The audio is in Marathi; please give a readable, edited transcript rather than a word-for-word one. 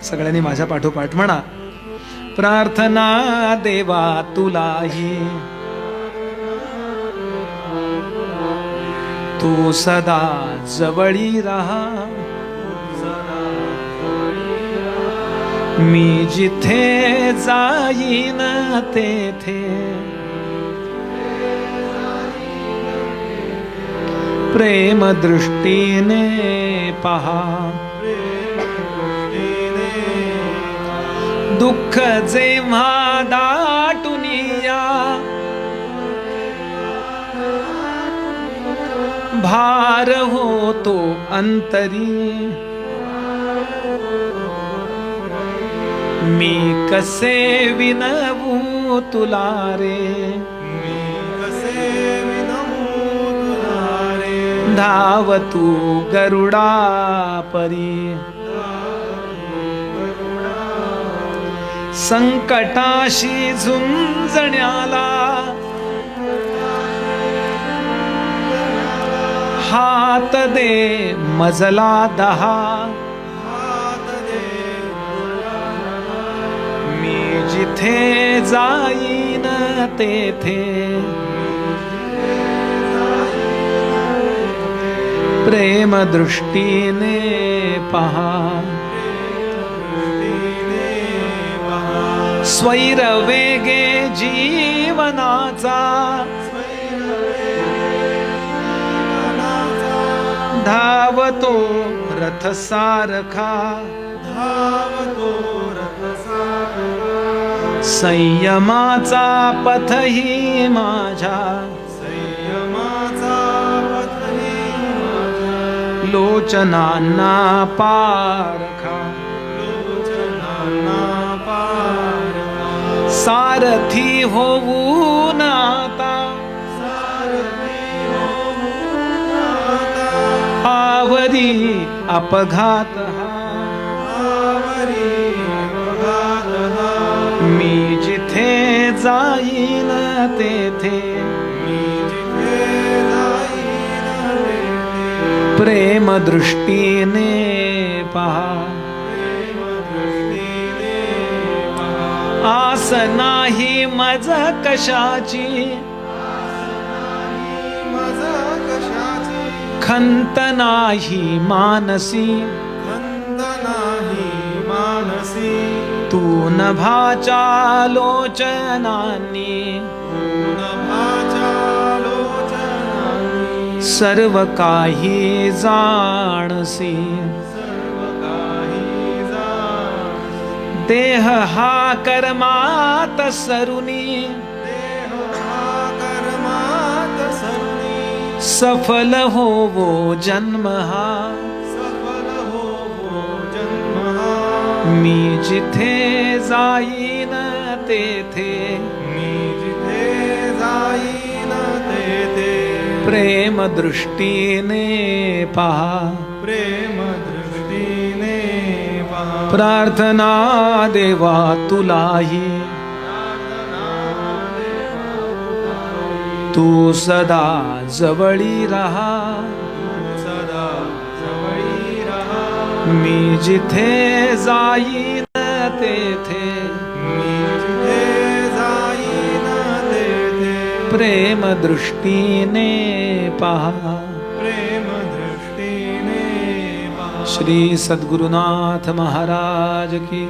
सगळ्यांनी माझ्या पाठोपाठ म्हणा. प्रार्थना देवा तुलाही, तू सदा जवळी राहा. मी जिथे जाईन तेथे प्रेम दृष्टीने पहा. दुःख जेव्हा दाटून या, भार होतो अंतरी. मी कसे विनवू तुला रे, धाव तू गरुडा परी. संकटाशी झुंजण्याला हात दे मजला 10. मी जिथे जाईन तेथे प्रेम दृष्टीने पहा. स्वैर वेगे जीवनाचा, धावतो रथ सारखा. संयमाचा पथही माझ्या, लोचनांना पारखा. सारथी होऊन आता, आवरी अपघात हा. मी जिथे जाईन तेथे प्रेम दृष्टीने पहा. आस नाही मज कशाची, खंत नाही मानसी. तू नभाच्या लोचनांनी सर्व काही जाणसी. देह हा कर्मात सरुनी, सफल होवो जन्म हा. मी जिथे जाईन तेथे प्रेम दृष्टीने पहा. प्रार्थना देवा तुलाही, तू सदा जवळी राहा. मी जिथे जाईन तेथे प्रेम दृष्टीने पहा. श्री सद्गुरुनाथ महाराज की